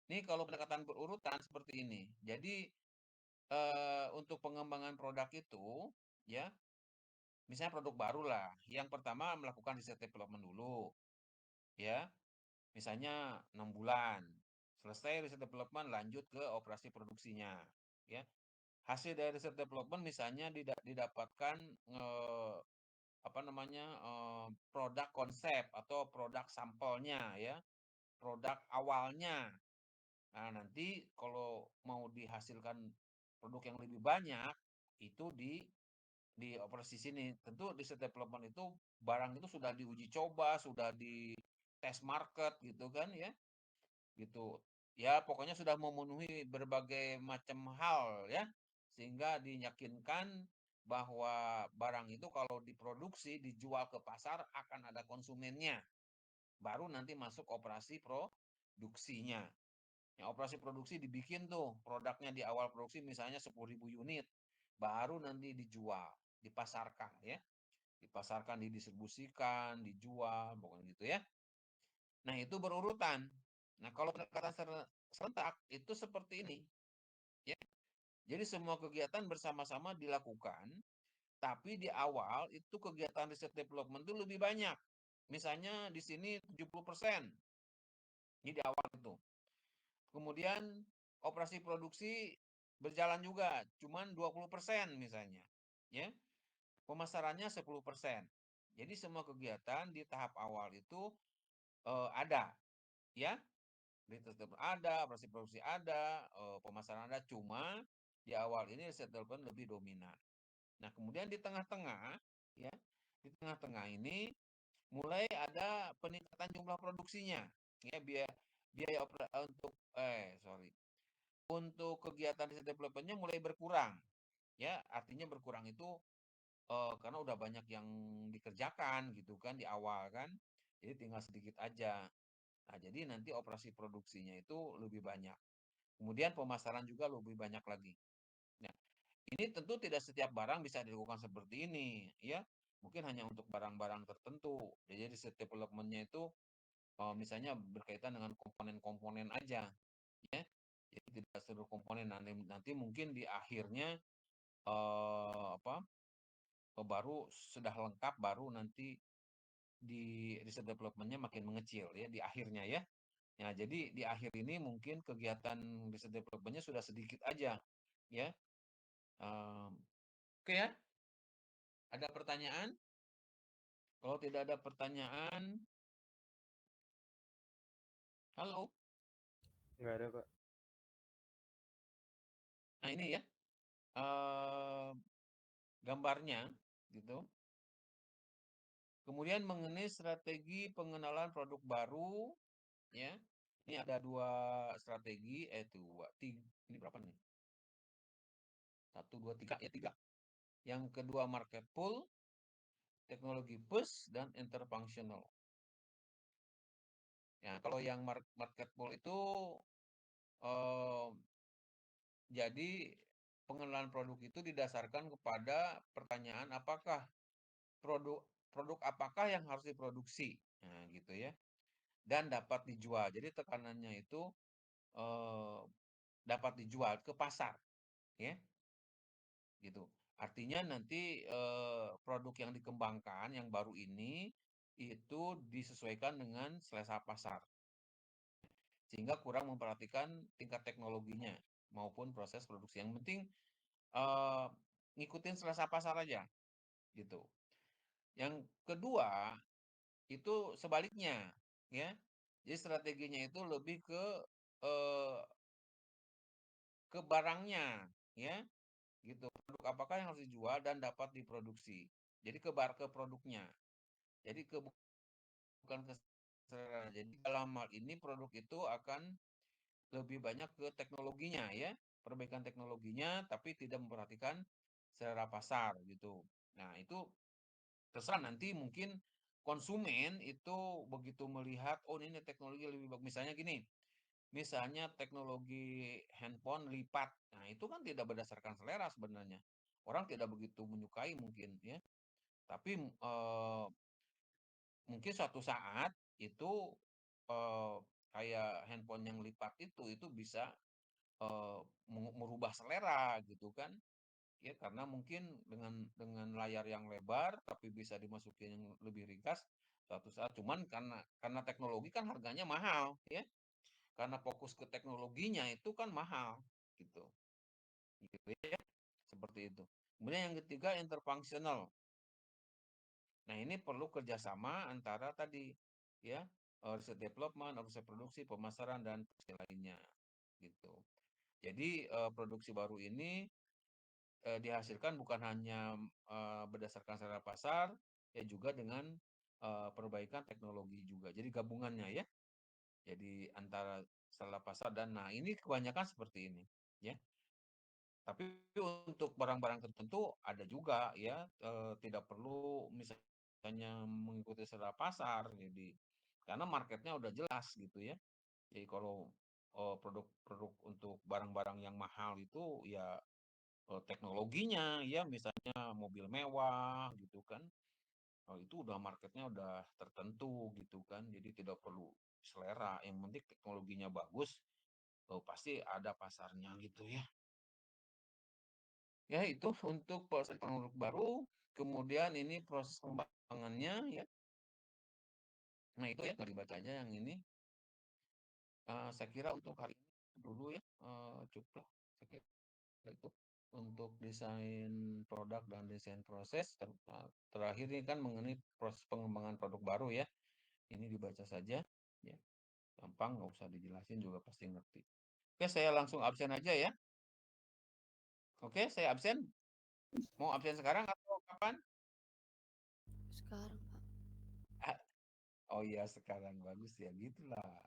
Ini kalau pendekatan berurutan seperti ini. Jadi untuk pengembangan produk itu, ya, misalnya produk baru lah. Yang pertama melakukan riset development dulu, ya. Misalnya 6 bulan. Selesai riset development lanjut ke operasi produksinya, ya. Hasil dari riset development misalnya didapatkan produk konsep atau produk sampelnya ya, produk awalnya. Nah, nanti kalau mau dihasilkan produk yang lebih banyak itu di operasi sini. Tentu riset development itu barang itu sudah diuji coba, sudah di test market gitu kan ya. Gitu. Ya, pokoknya sudah memenuhi berbagai macam hal ya, sehingga diyakinkan bahwa barang itu kalau diproduksi, dijual ke pasar akan ada konsumennya. Baru nanti masuk operasi produksinya. Ya, operasi produksi dibikin tuh produknya di awal produksi misalnya 10.000 unit. Baru nanti dijual, dipasarkan ya. Dipasarkan, didistribusikan, dijual, pokoknya gitu ya. Nah, itu berurutan. Nah, kalau pendekatan serentak itu seperti ini, ya. Jadi semua kegiatan bersama-sama dilakukan, tapi di awal itu kegiatan riset development itu lebih banyak. Misalnya di sini 70%. Ini di awal itu. Kemudian operasi produksi berjalan juga, cuman 20% misalnya, ya. Pemasarannya 10%. Jadi semua kegiatan di tahap awal itu ada, ya. Tetap ada, operasi produksi ada, pemasaran ada, cuma di awal ini riset development lebih dominan. Nah, kemudian di tengah-tengah, ya, di tengah-tengah ini mulai ada peningkatan jumlah produksinya, ya, biaya untuk kegiatan riset development-nya mulai berkurang. Ya, artinya berkurang itu karena udah banyak yang dikerjakan gitu kan di awal kan. Jadi tinggal sedikit aja. Nah, jadi nanti operasi produksinya itu lebih banyak. Kemudian pemasaran juga lebih banyak lagi. Nah, ini tentu tidak setiap barang bisa dilakukan seperti ini, ya. Mungkin hanya untuk barang-barang tertentu. Jadi riset development-nya itu misalnya berkaitan dengan komponen-komponen aja, ya. Jadi tidak seluruh komponen. Nanti mungkin di akhirnya baru sudah lengkap, baru nanti di riset development-nya makin mengecil ya di akhirnya ya. Nah, jadi di akhir ini mungkin kegiatan riset development-nya sudah sedikit aja ya. Oke ya. Ada pertanyaan? Kalau tidak ada pertanyaan, halo.
Nggak ada, Pak.
Nah, ini ya. Gambarnya gitu. Kemudian mengenai strategi pengenalan produk baru ya. Ini ada 2 strategi, 3. Ini berapa nih? 1, 2, 3 ya, 3. Yang kedua market pull, teknologi push, dan interfunctional. Ya, kalau yang market pull itu jadi pengenalan produk itu didasarkan kepada pertanyaan apakah produk apakah yang harus diproduksi, nah gitu ya, dan dapat dijual. Jadi tekanannya itu dapat dijual ke pasar, ya, gitu. Artinya nanti produk yang dikembangkan yang baru ini itu disesuaikan dengan selera pasar, sehingga kurang memperhatikan tingkat teknologinya maupun proses produksi. Yang penting ngikutin selera pasar aja, gitu. Yang kedua itu sebaliknya, ya. Jadi strateginya itu lebih ke barangnya, ya, gitu. Produk apakah yang harus dijual dan dapat diproduksi. Jadi ke produknya. Jadi bukan ke selera. Jadi dalam hal ini produk itu akan lebih banyak ke teknologinya, ya, perbaikan teknologinya, tapi tidak memperhatikan selera pasar gitu. Nah itu terserah nanti mungkin konsumen itu begitu melihat oh ini teknologi lebih bagus, misalnya gini, misalnya teknologi handphone lipat, nah itu kan tidak berdasarkan selera sebenarnya, orang tidak begitu menyukai mungkin ya, tapi mungkin suatu saat itu kayak handphone yang lipat itu bisa merubah selera gitu kan. Ya, karena mungkin dengan layar yang lebar tapi bisa dimasukin yang lebih ringkas suatu saat. Cuman karena teknologi kan harganya mahal, ya. Karena fokus ke teknologinya itu kan mahal, gitu. Gitu ya. Seperti itu. Kemudian yang ketiga interfunctional. Nah, ini perlu kerjasama antara tadi, ya, riset development, riset produksi, pemasaran dan lainnya, gitu. Jadi produksi baru ini dihasilkan bukan hanya berdasarkan selera pasar, ya juga dengan perbaikan teknologi juga. Jadi gabungannya ya. Jadi antara selera pasar dan nah ini kebanyakan seperti ini, ya. Tapi untuk barang-barang tertentu ada juga ya, tidak perlu misalnya mengikuti selera pasar. Jadi karena marketnya udah jelas gitu ya. Jadi kalau produk-produk untuk barang-barang yang mahal itu ya teknologinya ya, misalnya mobil mewah gitu kan, itu udah marketnya udah tertentu gitu kan, jadi tidak perlu selera, yang penting teknologinya bagus, pasti ada pasarnya gitu ya. Ya itu untuk proses produk baru, kemudian ini proses pengembangannya ya. Nah itu ya dibaca aja yang ini. Saya kira untuk hari ini dulu ya, cukup. Saya kira itu untuk desain produk dan desain proses. Terakhir ini kan mengenai proses pengembangan produk baru ya. Ini dibaca saja ya. Gampang, nggak usah dijelasin juga pasti ngerti. Oke, saya langsung absen aja ya. Oke, saya absen. Mau absen sekarang atau kapan?
Sekarang, Pak.
Oh iya, sekarang bagus ya, gitulah.